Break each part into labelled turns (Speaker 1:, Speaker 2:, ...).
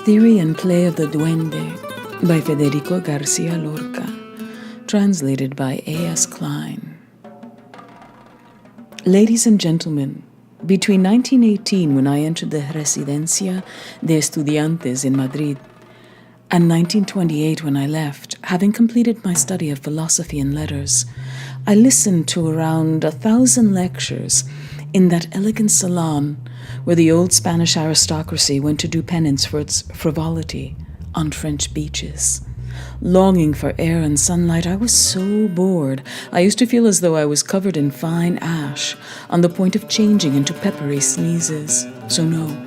Speaker 1: Theory and Play of the Duende by Federico Garcia Lorca, translated by A.S. Klein. Ladies and gentlemen, between 1918, when I entered the Residencia de Estudiantes in Madrid, and 1928, when I left, having completed my study of philosophy and letters, I listened to around 1,000 lectures in that elegant salon where the old Spanish aristocracy went to do penance for its frivolity on French beaches. Longing for air and sunlight, I was so bored. I used to feel as though I was covered in fine ash, on the point of changing into peppery sneezes. So no,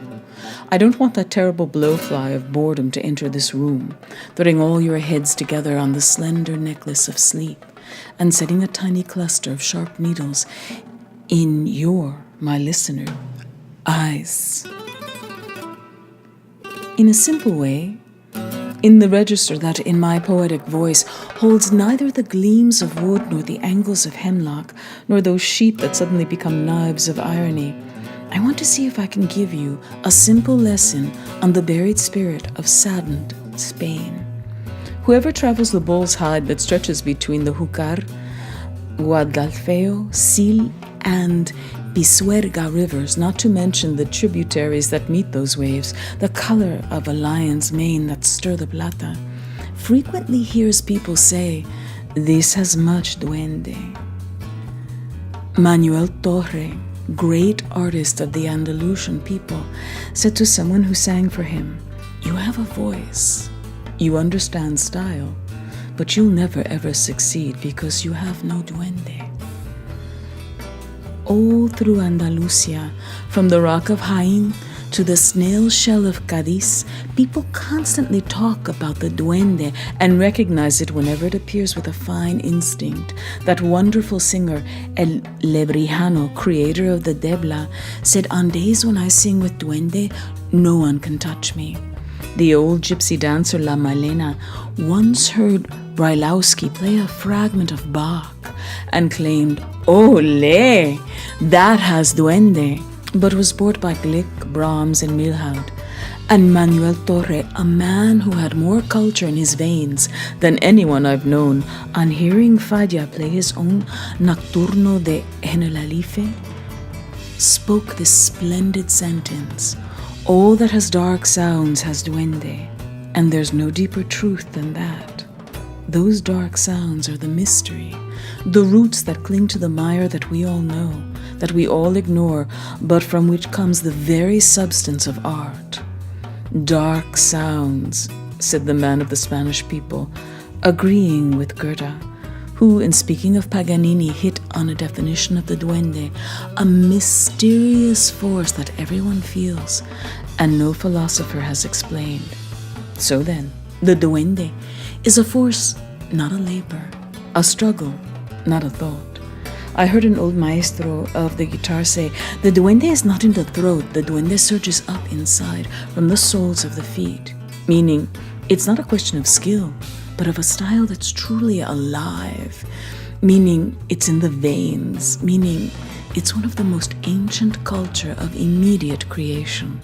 Speaker 1: I don't want that terrible blowfly of boredom to enter this room, throwing all your heads together on the slender necklace of sleep, and setting a tiny cluster of sharp needles in your, my listener, eyes. In a simple way, in the register that in my poetic voice holds neither the gleams of wood nor the angles of hemlock, nor those sheep that suddenly become knives of irony, I want to see if I can give you a simple lesson on the buried spirit of saddened Spain. Whoever travels the bull's hide that stretches between the Júcar, Guadalfeo, Sil, and Pisuerga rivers, not to mention the tributaries that meet those waves, the color of a lion's mane that stir the plata, frequently hears people say, "This has much duende." Manuel Torre, great artist of the Andalusian people, said to someone who sang for him, "You have a voice, you understand style, but you'll never ever succeed because you have no duende." All through Andalusia, from the rock of Jaén to the snail shell of Cadiz, people constantly talk about the duende and recognize it whenever it appears with a fine instinct. That wonderful singer, El Lebrijano, creator of the Debla, said, "On days when I sing with duende, no one can touch me." The old gypsy dancer La Malena once heard Brylowski play a fragment of Bach and claimed, "Ole, that has duende," but was bored by Gluck, Brahms, and Milhaud. And Manuel Torre, a man who had more culture in his veins than anyone I've known, on hearing Falla play his own Nocturno de Generalife, spoke this splendid sentence: "All that has dark sounds has duende," and there's no deeper truth than that. Those dark sounds are the mystery, the roots that cling to the mire that we all know, that we all ignore, but from which comes the very substance of art. "Dark sounds," said the man of the Spanish people, agreeing with Goethe, who, in speaking of Paganini, hit on a definition of the duende, a mysterious force that everyone feels and no philosopher has explained. So then, the duende is a force, not a labor, a struggle, not a thought. I heard an old maestro of the guitar say, "The duende is not in the throat, the duende surges up inside from the soles of the feet," meaning it's not a question of skill, but of a style that's truly alive, meaning it's in the veins, meaning it's one of the most ancient culture of immediate creation.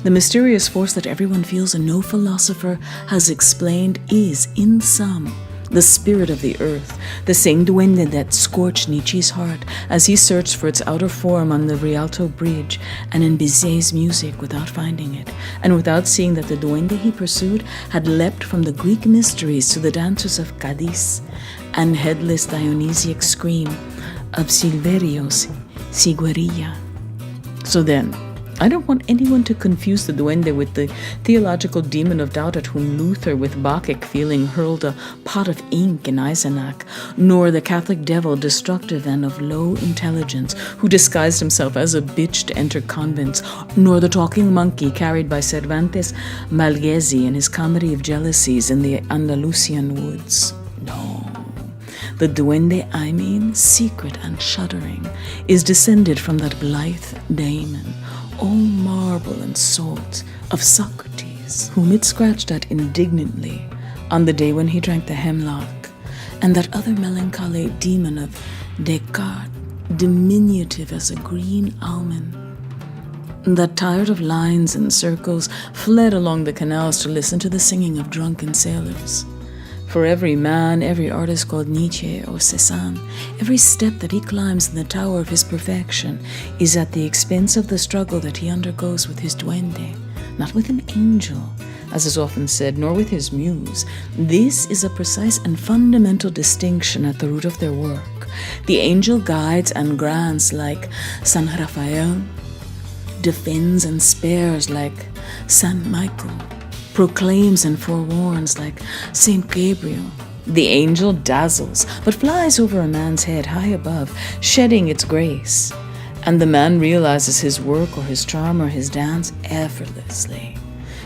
Speaker 1: The mysterious force that everyone feels and no philosopher has explained is, in sum, the spirit of the earth, the same duende that scorched Nietzsche's heart as he searched for its outer form on the Rialto Bridge and in Bizet's music without finding it, and without seeing that the duende he pursued had leapt from the Greek mysteries to the dances of Cadiz and headless Dionysiac scream of Silverio's Siguerilla. So then, I don't want anyone to confuse the duende with the theological demon of doubt at whom Luther, with Bacchic feeling, hurled a pot of ink in Eisenach, nor the Catholic devil, destructive and of low intelligence, who disguised himself as a bitch to enter convents, nor the talking monkey carried by Cervantes Malgesi in his comedy of jealousies in the Andalusian woods. No. The duende, I mean, secret and shuddering, is descended from that blithe daemon, all marble and salt, of Socrates, whom it scratched at indignantly on the day when he drank the hemlock, and that other melancholy demon of Descartes, diminutive as a green almond, that, tired of lines and circles, fled along the canals to listen to the singing of drunken sailors. For every man, every artist called Nietzsche or Cézanne, every step that he climbs in the tower of his perfection is at the expense of the struggle that he undergoes with his duende, not with an angel, as is often said, nor with his muse. This is a precise and fundamental distinction at the root of their work. The angel guides and grants like San Rafael, defends and spares like San Michael, proclaims and forewarns like Saint Gabriel. The angel dazzles, but flies over a man's head high above, shedding its grace, and the man realizes his work or his charm or his dance effortlessly.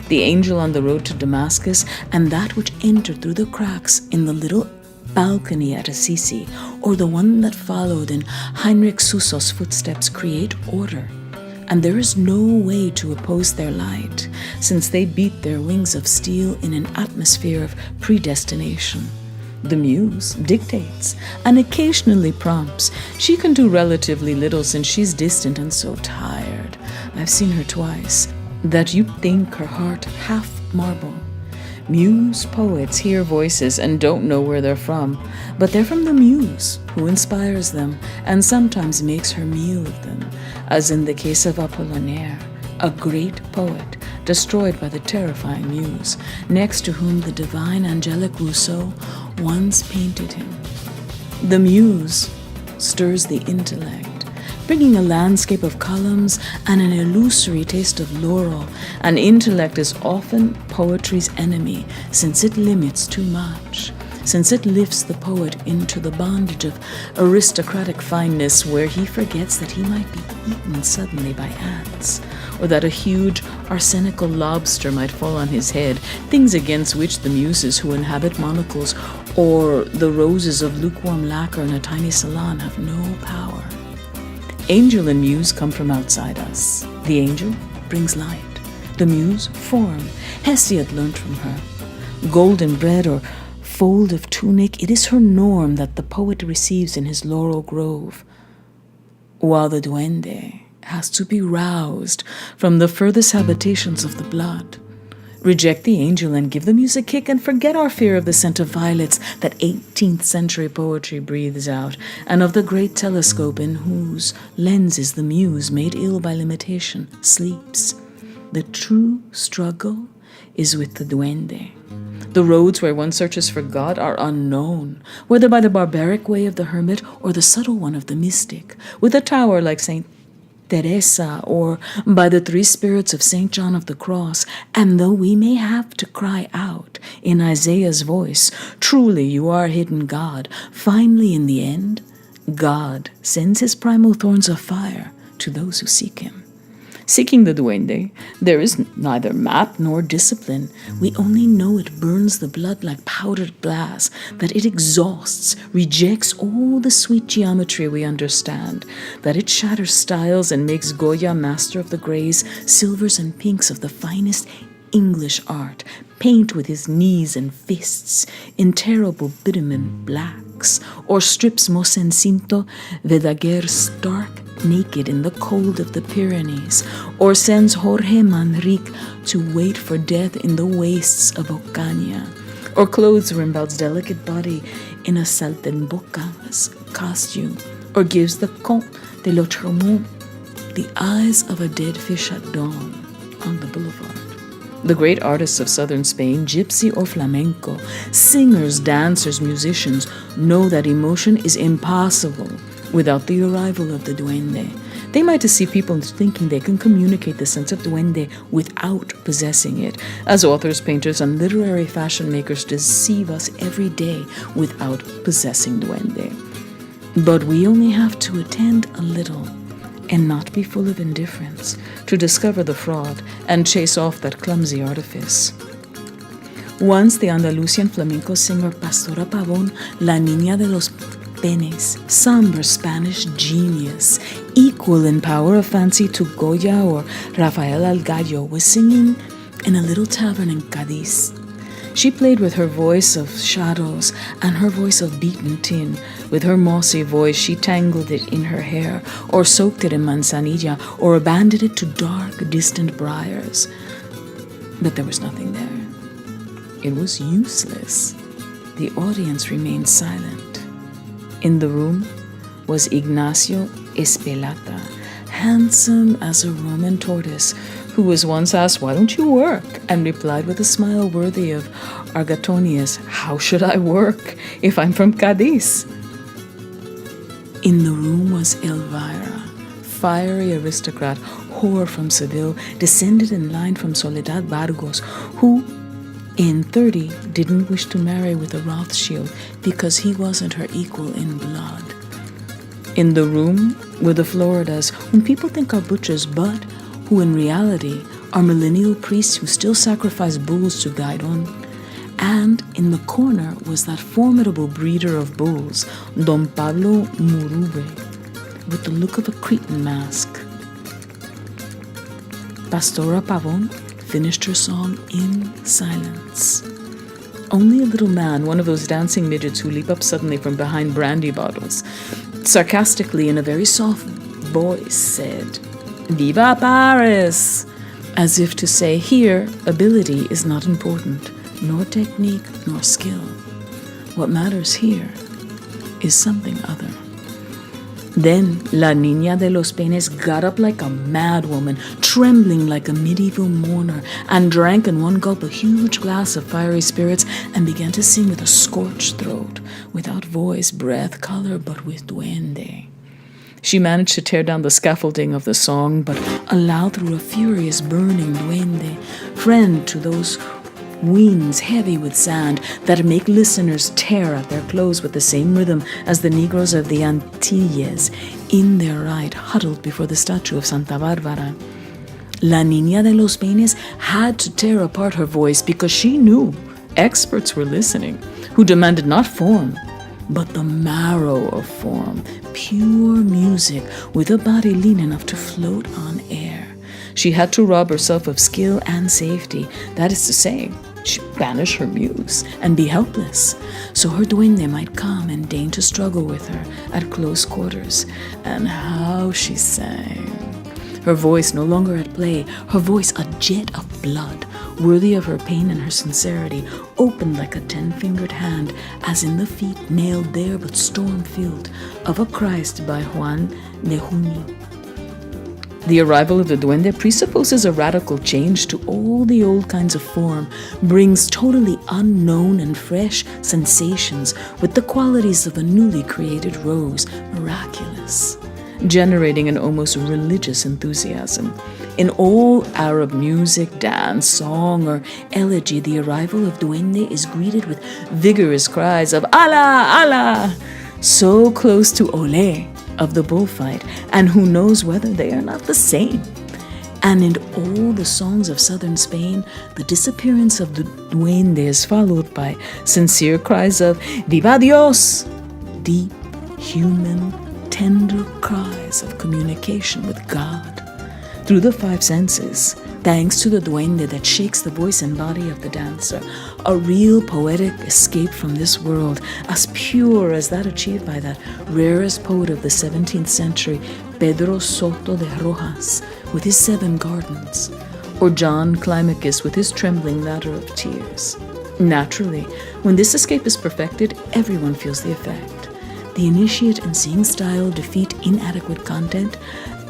Speaker 1: The angel on the road to Damascus, and that which entered through the cracks in the little balcony at Assisi, or the one that followed in Heinrich Susso's footsteps, create order. And there is no way to oppose their light, since they beat their wings of steel in an atmosphere of predestination. The muse dictates and occasionally prompts. She can do relatively little since she's distant and so tired. I've seen her twice, that you'd think her heart half marble. Muse poets hear voices and don't know where they're from, but they're from the muse, who inspires them and sometimes makes her meal of them, as in the case of Apollinaire, a great poet destroyed by the terrifying muse, next to whom the divine angelic Rousseau once painted him. The muse stirs the intellect, bringing a landscape of columns and an illusory taste of laurel. And intellect is often poetry's enemy, since it limits too much, since it lifts the poet into the bondage of aristocratic fineness, where he forgets that he might be eaten suddenly by ants, or that a huge arsenical lobster might fall on his head, things against which the muses who inhabit monocles or the roses of lukewarm lacquer in a tiny salon have no power. Angel and muse come from outside us. The angel brings light, the muse form. Hesiod learnt from her. Golden bread or fold of tunic, it is her norm that the poet receives in his laurel grove, while the duende has to be roused from the furthest habitations of the blood. Reject the angel and give the muse a kick, and forget our fear of the scent of violets that 18th century poetry breathes out, and of the great telescope in whose lenses the muse, made ill by limitation, sleeps. The true struggle is with the duende. The roads where one searches for God are unknown, whether by the barbaric way of the hermit or the subtle one of the mystic, with a tower like St. Teresa, or by the three spirits of St. John of the Cross. And though we may have to cry out in Isaiah's voice, "Truly you are hidden God," finally in the end, God sends his primal thorns of fire to those who seek him. Seeking the duende, there is neither map nor discipline. We only know it burns the blood like powdered glass, that it exhausts, rejects all the sweet geometry we understand, that it shatters styles and makes Goya master of the grays, silvers, and pinks of the finest English art, paint with his knees and fists in terrible bitumen blacks, or strips Mosencinto Verdaguer stark naked in the cold of the Pyrenees, or sends Jorge Manrique to wait for death in the wastes of Ocaña, or clothes Rimbaud's delicate body in a saltenbocas costume, or gives the Comte de l'Outremont the eyes of a dead fish at dawn on the boulevard. The great artists of southern Spain, gypsy or flamenco, singers, dancers, musicians, know that emotion is impossible without the arrival of the duende. They might deceive people thinking they can communicate the sense of duende without possessing it, as authors, painters, and literary fashion makers deceive us every day without possessing duende. But we only have to attend a little and not be full of indifference to discover the fraud and chase off that clumsy artifice. Once the Andalusian flamenco singer Pastora Pavón, La Niña de los Penes, somber Spanish genius, equal in power of fancy to Goya or Rafael Algallo, was singing in a little tavern in Cadiz. She played with her voice of shadows and her voice of beaten tin. With her mossy voice, she tangled it in her hair, or soaked it in manzanilla, or abandoned it to dark, distant briars. But there was nothing there. It was useless. The audience remained silent. In the room was Ignacio Espelata, handsome as a Roman tortoise, who was once asked, "Why don't you work?" and replied with a smile worthy of Argatonius, "How should I work if I'm from Cadiz?" In the room was Elvira, fiery aristocrat, whore from Seville, descended in line from Soledad Vargos, who, in 30, didn't wish to marry with a Rothschild because he wasn't her equal in blood. In the room were the Floridas, whom people think are butchers, but who in reality are millennial priests who still sacrifice bulls to Gairon. And in the corner was that formidable breeder of bulls, Don Pablo Murube, with the look of a Cretan mask. Pastora Pavon finished her song in silence. Only a little man, one of those dancing midgets who leap up suddenly from behind brandy bottles, sarcastically in a very soft voice said, "Viva Paris!" as if to say, here, ability is not important, nor technique, nor skill. What matters here is something other. Then La Niña de los Peines got up like a madwoman, trembling like a medieval mourner, and drank in one gulp a huge glass of fiery spirits and began to sing with a scorched throat, without voice, breath, color, but with duende. She managed to tear down the scaffolding of the song, but allowed through a furious burning duende, friend to those wings heavy with sand that make listeners tear at their clothes with the same rhythm as the Negroes of the Antilles, in their right, huddled before the statue of Santa Barbara. La Niña de los Peines had to tear apart her voice because she knew experts were listening, who demanded not form, but the marrow of form, pure music with a body lean enough to float on air. She had to rob herself of skill and safety, that is to say, she banish her muse and be helpless, so her duende might come and deign to struggle with her at close quarters. And how she sang! Her voice no longer at play, her voice a jet of blood, worthy of her pain and her sincerity, opened like a 10-fingered hand, as in the feet nailed there but storm-filled, of a Christ by Juan de Junio. The arrival of the duende presupposes a radical change to all the old kinds of form, brings totally unknown and fresh sensations with the qualities of a newly created rose, miraculous, generating an almost religious enthusiasm. In all Arab music, dance, song, or elegy, the arrival of duende is greeted with vigorous cries of Allah, Allah, so close to Olé of the bullfight, and who knows whether they are not the same. And in all the songs of southern Spain, the disappearance of the duende is followed by sincere cries of Viva Dios, deep, human, tender cries of communication with God through the five senses, thanks to the duende that shakes the voice and body of the dancer, a real poetic escape from this world, as pure as that achieved by that rarest poet of the 17th century, Pedro Soto de Rojas, with his 7 gardens, or John Climacus with his trembling ladder of tears. Naturally, when this escape is perfected, everyone feels the effect. The initiate in seeing style defeat inadequate content,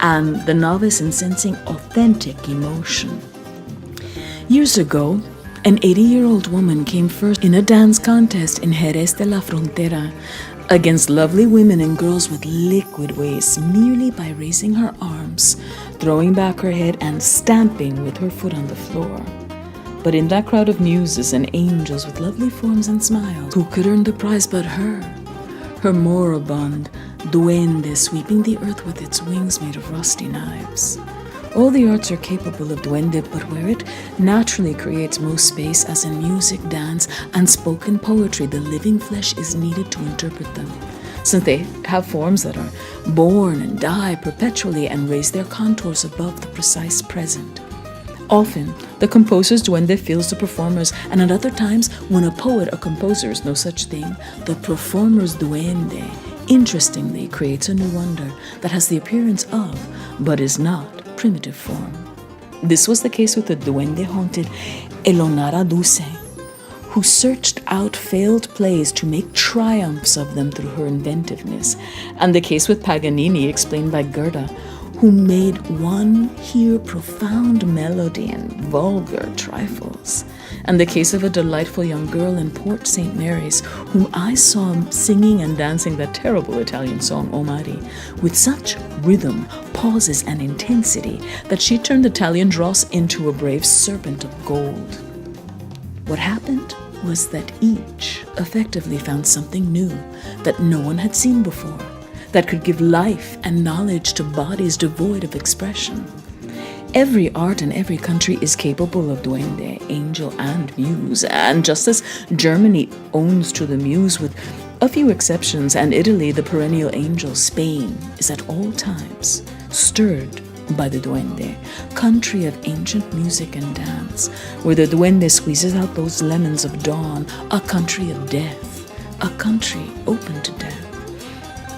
Speaker 1: and the novice in sensing authentic emotion. Years ago, an 80-year-old woman came first in a dance contest in Jerez de la Frontera against lovely women and girls with liquid waists merely by raising her arms, throwing back her head, and stamping with her foot on the floor. But in that crowd of muses and angels with lovely forms and smiles, who could earn the prize but her moribund duende sweeping the earth with its wings made of rusty knives? All the arts are capable of duende, but where it naturally creates most space, as in music, dance, and spoken poetry, the living flesh is needed to interpret them, since they have forms that are born and die perpetually and raise their contours above the precise present. Often, the composer's duende fills the performers, and at other times, when a poet or composer is no such thing, the performer's duende interestingly creates a new wonder that has the appearance of, but is not, primitive form. This was the case with the duende-haunted Elonara Duse, who searched out failed plays to make triumphs of them through her inventiveness, and the case with Paganini explained by Goethe, who made one hear profound melody and vulgar trifles, and the case of a delightful young girl in Port St. Mary's, whom I saw singing and dancing that terrible Italian song O Mari, with such rhythm, pauses, and intensity that she turned Italian dross into a brave serpent of gold. What happened was that each effectively found something new that no one had seen before, that could give life and knowledge to bodies devoid of expression. Every art in every country is capable of duende, angel, and muse, and just as Germany owns to the muse with a few exceptions, and Italy the perennial angel, Spain is at all times stirred by the duende, country of ancient music and dance, where the duende squeezes out those lemons of dawn, a country of death, a country open to death.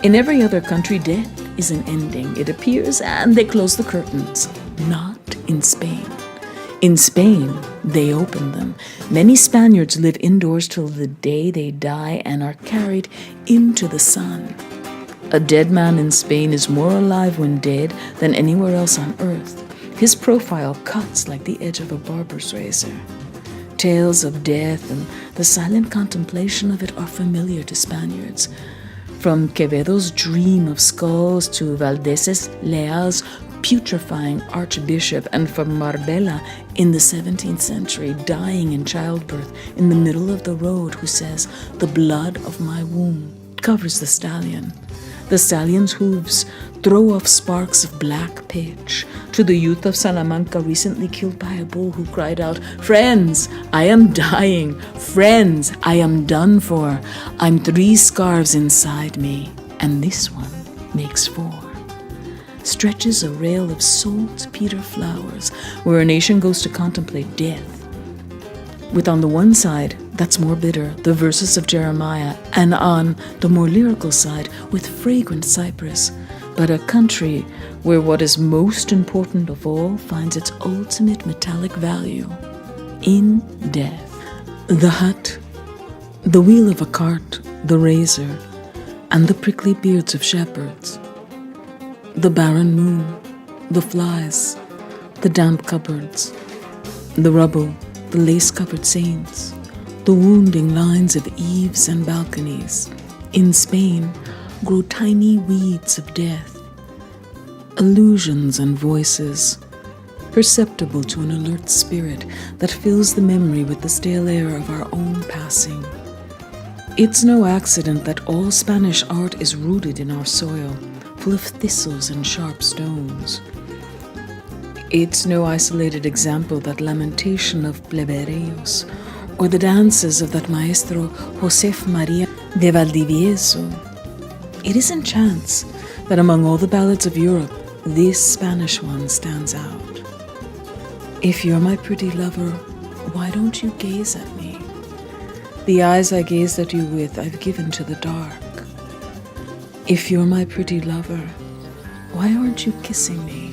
Speaker 1: In every other country, death is an ending. It appears and they close the curtains. Not in Spain. In Spain, they open them. Many Spaniards live indoors till the day they die and are carried into the sun. A dead man in Spain is more alive when dead than anywhere else on earth. His profile cuts like the edge of a barber's razor. Tales of death and the silent contemplation of it are familiar to Spaniards. From Quevedo's dream of skulls to Valdés's Leal's putrefying archbishop, and from Marbella in the 17th century, dying in childbirth in the middle of the road, who says, "The blood of my womb covers the stallion." The stallion's hooves throw off sparks of black pitch, to the youth of Salamanca recently killed by a bull who cried out, "Friends, I am dying. Friends, I am done for. I'm 3 scarves inside me, and this one makes 4." Stretches a rail of saltpeter flowers where a nation goes to contemplate death, with on the one side, that's more bitter, the verses of Jeremiah, and on the more lyrical side, with fragrant cypress, but a country where what is most important of all finds its ultimate metallic value in death. The hut, the wheel of a cart, the razor, and the prickly beards of shepherds. The barren moon, the flies, the damp cupboards, the rubble, the lace-covered saints, the wounding lines of eaves and balconies. In Spain grow tiny weeds of death, illusions and voices, perceptible to an alert spirit that fills the memory with the stale air of our own passing. It's no accident that all Spanish art is rooted in our soil, full of thistles and sharp stones. It's no isolated example that lamentation of plebeios, or the dances of that maestro Josef Maria de Valdivieso. It isn't chance that among all the ballads of Europe, this Spanish one stands out. If you're my pretty lover, why don't you gaze at me? The eyes I gazed at you with, I've given to the dark. If you're my pretty lover, why aren't you kissing me?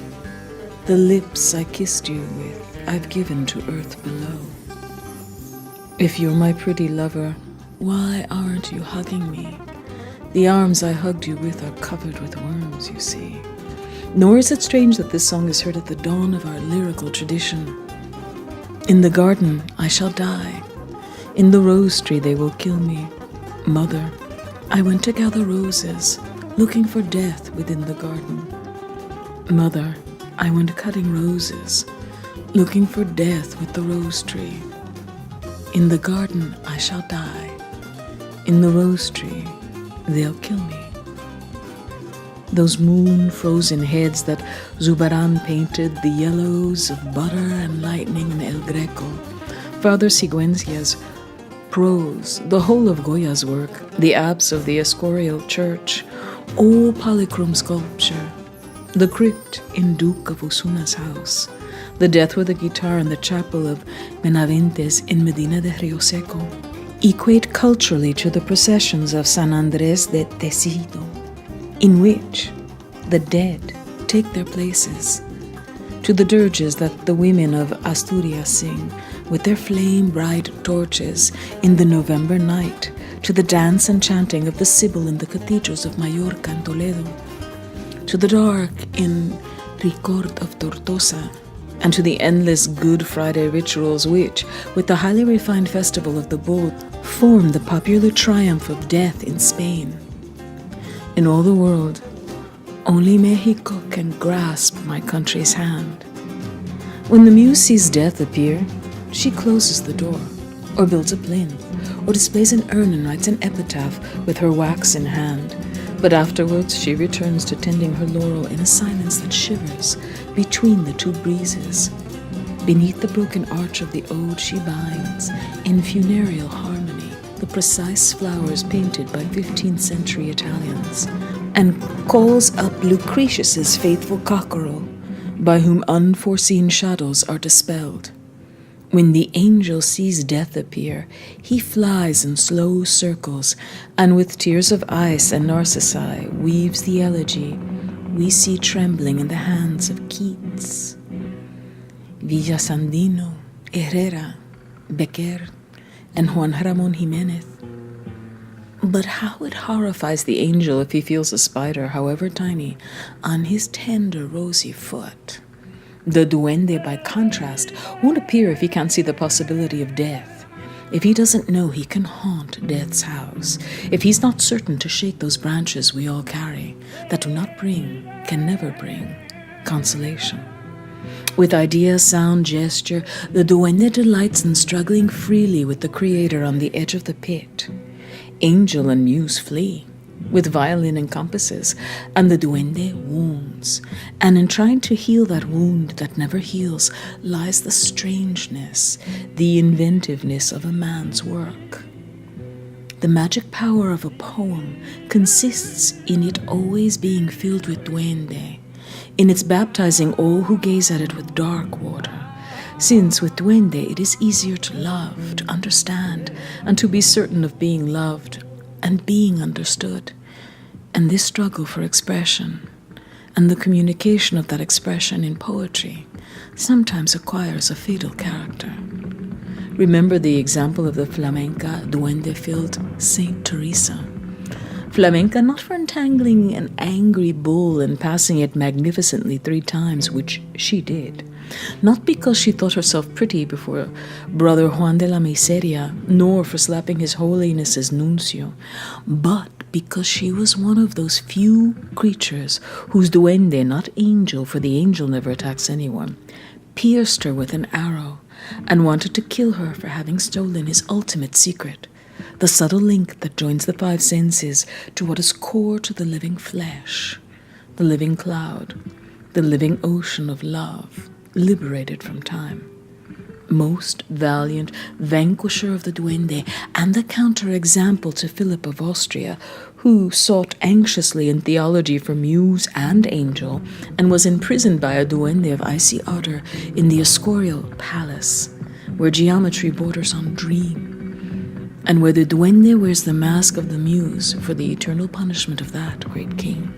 Speaker 1: The lips I kissed you with, I've given to earth below. If you're my pretty lover, why aren't you hugging me? The arms I hugged you with are covered with worms, you see. Nor is it strange that this song is heard at the dawn of our lyrical tradition. In the garden I shall die. In the rose tree they will kill me. Mother, I went to gather roses, looking for death within the garden. Mother, I went cutting roses, looking for death with the rose tree. In the garden I shall die. In the rose tree they'll kill me. Those moon-frozen heads that Zurbarán painted, the yellows of butter and lightning in El Greco, Father Siguencia's prose, the whole of Goya's work, the apse of the Escorial Church, all polychrome sculpture, the crypt in Duke of Osuna's house, the death with a guitar in the chapel of Benaventes in Medina de Rio Seco, equate culturally to the processions of San Andrés de Tecido, in which the dead take their places, to the dirges that the women of Asturias sing with their flame-bright torches in the November night, to the dance and chanting of the Sibyl in the cathedrals of Mallorca and Toledo, to the dark in Ricord of Tortosa, and to the endless Good Friday rituals which, with the highly refined festival of the bull, form the popular triumph of death in Spain. In all the world, only Mexico can grasp my country's hand. When the Muse sees death appear, she closes the door, or builds a plinth, or displays an urn and writes an epitaph with her wax in hand. But afterwards she returns to tending her laurel in a silence that shivers between the two breezes. Beneath the broken arch of the ode she binds, in funereal harmony, the precise flowers painted by 15th century Italians, and calls up Lucretius's faithful cockerel, by whom unforeseen shadows are dispelled. When the angel sees death appear, he flies in slow circles, and with tears of ice and narcissi weaves the elegy we see trembling in the hands of Keats, Villasandino, Herrera, Becker, and Juan Ramón Jiménez. But how it horrifies the angel if he feels a spider, however tiny, on his tender rosy foot. The duende, by contrast, won't appear if he can't see the possibility of death, if he doesn't know he can haunt death's house, if he's not certain to shake those branches we all carry that do not bring, can never bring, consolation. With idea, sound, gesture, the duende delights in struggling freely with the Creator on the edge of the pit. Angel and muse flee with violin and compasses, and the duende wounds. And in trying to heal that wound that never heals lies the strangeness, the inventiveness of a man's work. The magic power of a poem consists in it always being filled with duende, in its baptizing all who gaze at it with dark water, since with duende it is easier to love, to understand, and to be certain of being loved and being understood. And this struggle for expression and the communication of that expression in poetry sometimes acquires a fatal character. Remember the example of the flamenca duende-filled Saint Teresa. Flamenca not for entangling an angry bull and passing it magnificently 3 times, which she did, not because she thought herself pretty before Brother Juan de la Miseria, nor for slapping His Holiness's nuncio, but because she was one of those few creatures whose duende, not angel, for the angel never attacks anyone, pierced her with an arrow and wanted to kill her for having stolen his ultimate secret, the subtle link that joins the 5 senses to what is core to the living flesh, the living cloud, the living ocean of love, liberated from time. Most valiant vanquisher of the duende, and the counterexample to Philip of Austria, who sought anxiously in theology for muse and angel, and was imprisoned by a duende of icy ardor in the Escorial Palace, where geometry borders on dream, and where the duende wears the mask of the muse for the eternal punishment of that great king.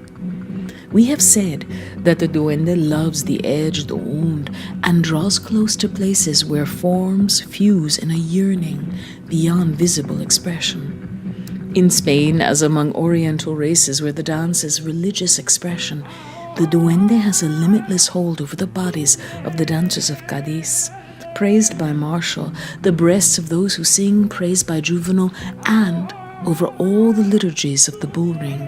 Speaker 1: We have said that the duende loves the edge, the wound, and draws close to places where forms fuse in a yearning beyond visible expression. In Spain, as among Oriental races where the dance is religious expression, the duende has a limitless hold over the bodies of the dancers of Cadiz, praised by Martial, the breasts of those who sing, praised by Juvenal, and over all the liturgies of the bullring,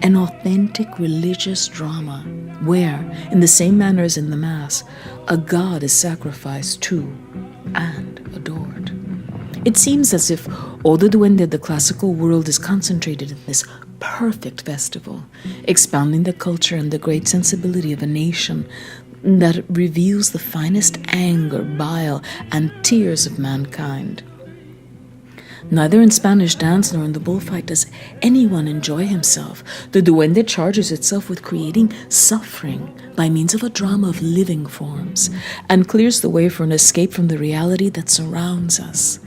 Speaker 1: an authentic religious drama where, in the same manner as in the Mass, a god is sacrificed to and adored. It seems as if all the duende of the classical world is concentrated in this perfect festival, expounding the culture and the great sensibility of a nation that reveals the finest anger, bile, and tears of mankind. Neither in Spanish dance nor in the bullfight does anyone enjoy himself. The duende charges itself with creating suffering by means of a drama of living forms and clears the way for an escape from the reality that surrounds us.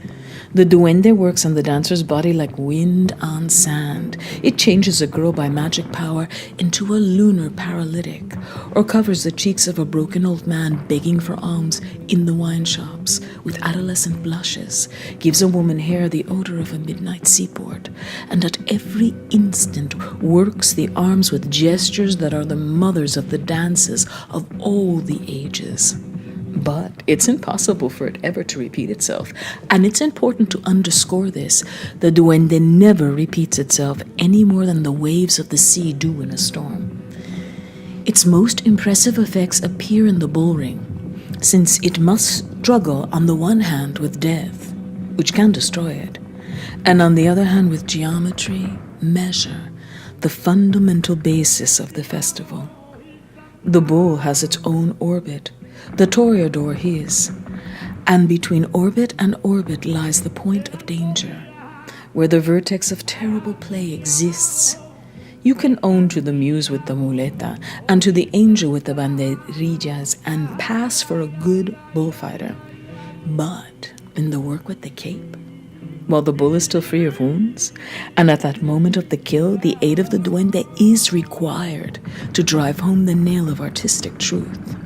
Speaker 1: The duende works on the dancer's body like wind on sand. It changes a girl by magic power into a lunar paralytic, or covers the cheeks of a broken old man begging for alms in the wine shops with adolescent blushes, gives a woman hair the odor of a midnight seaport, and at every instant works the arms with gestures that are the mothers of the dances of all the ages. But it's impossible for it ever to repeat itself, and it's important to underscore this. The duende never repeats itself any more than the waves of the sea do in a storm. Its most impressive effects appear in the bullring, since it must struggle on the one hand with death, which can destroy it, and on the other hand with geometry, measure, the fundamental basis of the festival. The bull has its own orbit, the toreador his, and between orbit and orbit lies the point of danger, where the vertex of terrible play exists. You can own to the muse with the muleta and to the angel with the banderillas and pass for a good bullfighter. But in the work with the cape, while the bull is still free of wounds, and at that moment of the kill, the aid of the duende is required to drive home the nail of artistic truth.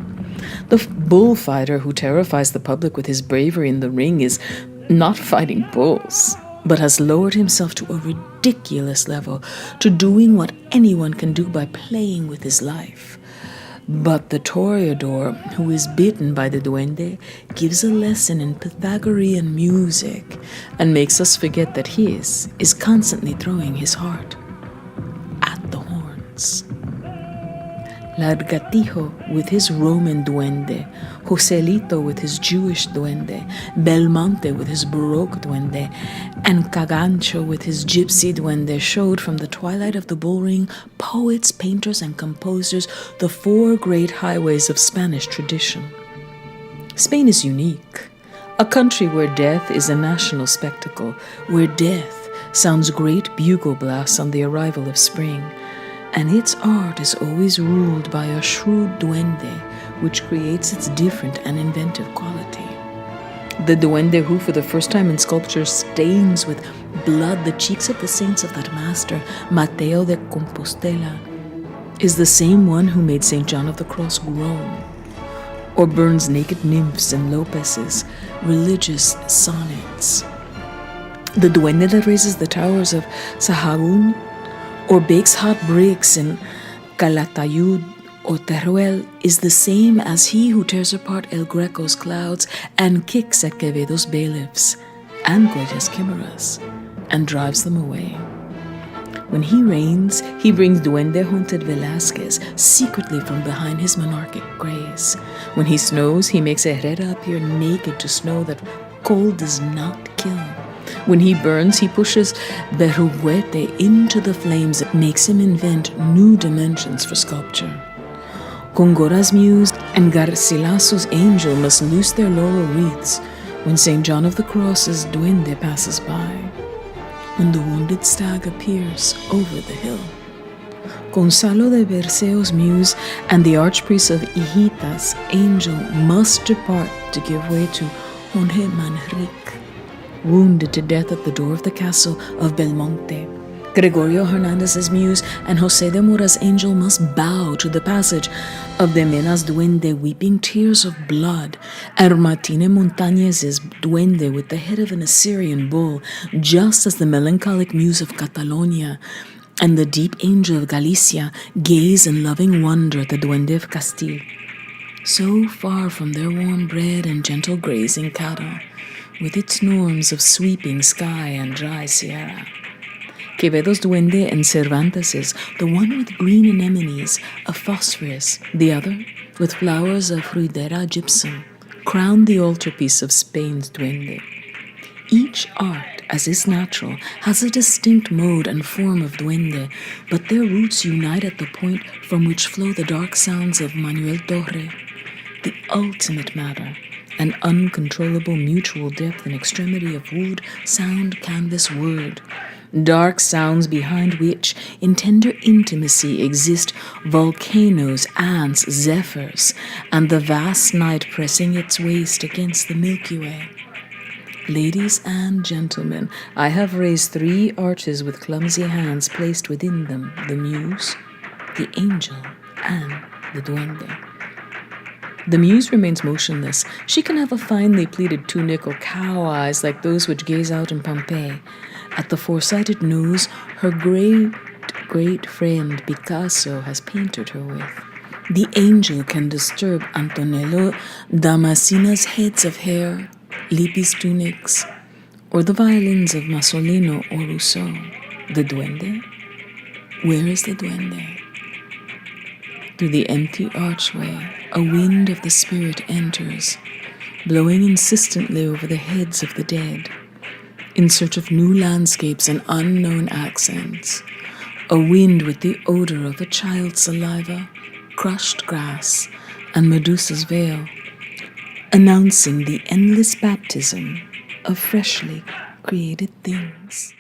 Speaker 1: The bullfighter who terrifies the public with his bravery in the ring is not fighting bulls, but has lowered himself to a ridiculous level, to doing what anyone can do by playing with his life. But the toreador who is bitten by the duende gives a lesson in Pythagorean music and makes us forget that his is constantly throwing his heart at the horns. Largatijo with his Roman duende, Joselito with his Jewish duende, Belmonte with his Baroque duende, and Cagancho with his gypsy duende showed from the twilight of the bullring poets, painters, and composers the four great highways of Spanish tradition. Spain is unique, a country where death is a national spectacle, where death sounds great bugle blasts on the arrival of spring, and its art is always ruled by a shrewd duende, which creates its different and inventive quality. The duende who, for the first time in sculpture, stains with blood the cheeks of the saints of that master, Mateo de Compostela, is the same one who made St. John of the Cross groan, or burns naked nymphs in Lopez's religious sonnets. The duende that raises the towers of Sahagún, or bakes hot bricks in Calatayud or Teruel, is the same as he who tears apart El Greco's clouds and kicks at Quevedo's bailiffs and Goya's chimeras and drives them away. When he reigns, he brings duende-haunted Velázquez secretly from behind his monarchic grace. When he snows, he makes Herrera appear naked to snow that cold does not kill. When he burns, he pushes Berruguete into the flames that makes him invent new dimensions for sculpture. Góngóra's muse and Garcilaso's angel must loose their laurel wreaths when St. John of the Cross's duende passes by, when the wounded stag appears over the hill. Gonzalo de Berceo's muse and the archpriest of Hijita's angel must depart to give way to Jorge Manrique, wounded to death at the door of the castle of Belmonte. Gregorio Hernandez's muse and José de Mora's angel must bow to the passage of de Mena's duende weeping tears of blood, and Martine Montañez's duende with the head of an Assyrian bull, just as the melancholic muse of Catalonia and the deep angel of Galicia gaze in loving wonder at the duende of Castile, so far from their warm bread and gentle grazing cattle, with its norms of sweeping sky and dry sierra. Quevedo's duende and Cervantes's, the one with green anemones of phosphorus, the other with flowers of Ruidera gypsum, crown the altarpiece of Spain's duende. Each art, as is natural, has a distinct mode and form of duende, but their roots unite at the point from which flow the dark sounds of Manuel Torre, the ultimate matter, an uncontrollable mutual depth and extremity of wood, sound, canvas, word. Dark sounds behind which, in tender intimacy, exist volcanoes, ants, zephyrs, and the vast night pressing its waist against the Milky Way. Ladies and gentlemen, I have raised 3 arches with clumsy hands placed within them the Muse, the Angel, and the Duende. The Muse remains motionless. She can have a finely pleated tunic or cow eyes like those which gaze out in Pompeii. At the four-sided nose, her great friend Picasso has painted her with. The Angel can disturb Antonello Damascena's heads of hair, Lippi's tunics, or the violins of Masolino or Rousseau. The Duende? Where is the Duende? Through the empty archway, a wind of the spirit enters, blowing insistently over the heads of the dead, in search of new landscapes and unknown accents. A wind with the odor of a child's saliva, crushed grass, and Medusa's veil, announcing the endless baptism of freshly created things.